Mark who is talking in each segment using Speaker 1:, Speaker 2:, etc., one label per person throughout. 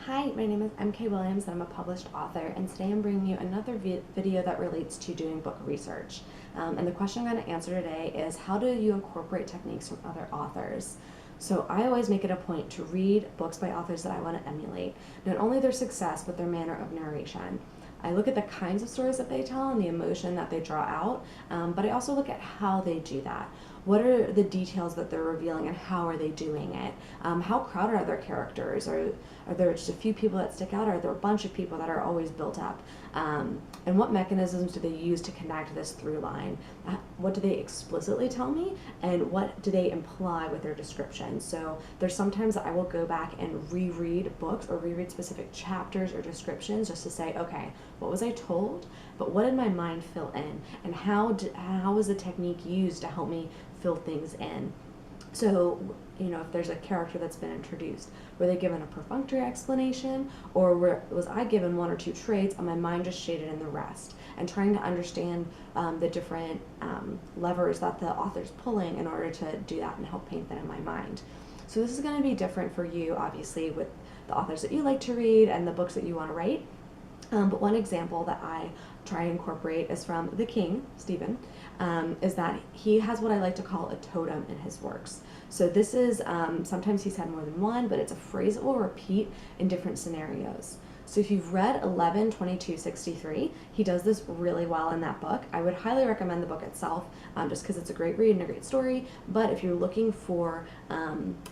Speaker 1: Hi, my name is MK Williams and I'm a published author, and today I'm bringing you another video that relates to doing book research. And the question I'm going to answer today is, how do you incorporate techniques from other authors? So I always make it a point to read books by authors that I want to emulate, not only their success but their manner of narration. I look at the kinds of stories that they tell and the emotion that they draw out, but I also look at how they do that. What are the details that they're revealing and how are they doing it? How crowded are their characters? Are there just a few people that stick out, or are there a bunch of people that are always built up? And what mechanisms do they use to connect this through line? What do they explicitly tell me, and what do they imply with their description? So there's sometimes that I will go back and reread books or reread specific chapters or descriptions just to say, okay, what was I told, but what did my mind fill in, and how was the technique used to help me fill things in? So, if there's a character that's been introduced, were they given a perfunctory explanation, or was I given one or two traits and my mind just shaded in the rest? And trying to understand the different levers that the author's pulling in order to do that and help paint that in my mind. So this is going to be different for you, obviously, with the authors that you like to read and the books that you want to write. But one example that I try and incorporate is from the King, Stephen, is that he has what I like to call a totem in his works. So this is, sometimes he's had more than one, but it's a phrase that will repeat in different scenarios. So if you've read 11/22/63, he does this really well in that book. I would highly recommend the book itself, just because it's a great read and a great story. But if you're looking for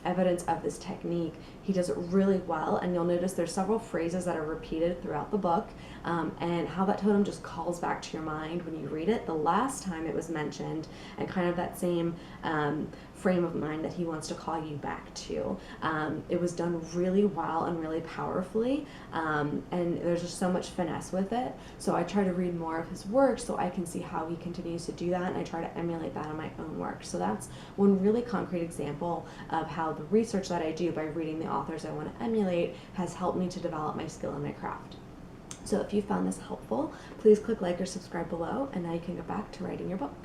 Speaker 1: evidence of this technique, he does it really well, and you'll notice there's several phrases that are repeated throughout the book, and how that totem just calls back to your mind when you read it the last time it was mentioned, and kind of that same frame of mind that he wants to call you back to. It was done really well and really powerfully, and there's just so much finesse with it. So I try to read more of his work so I can see how he continues to do that, and I try to emulate that in my own work. So that's one really concrete example of how the research that I do by reading the authors I want to emulate has helped me to develop my skill in my craft. So if you found this helpful, please click like or subscribe below, and now you can go back to writing your book.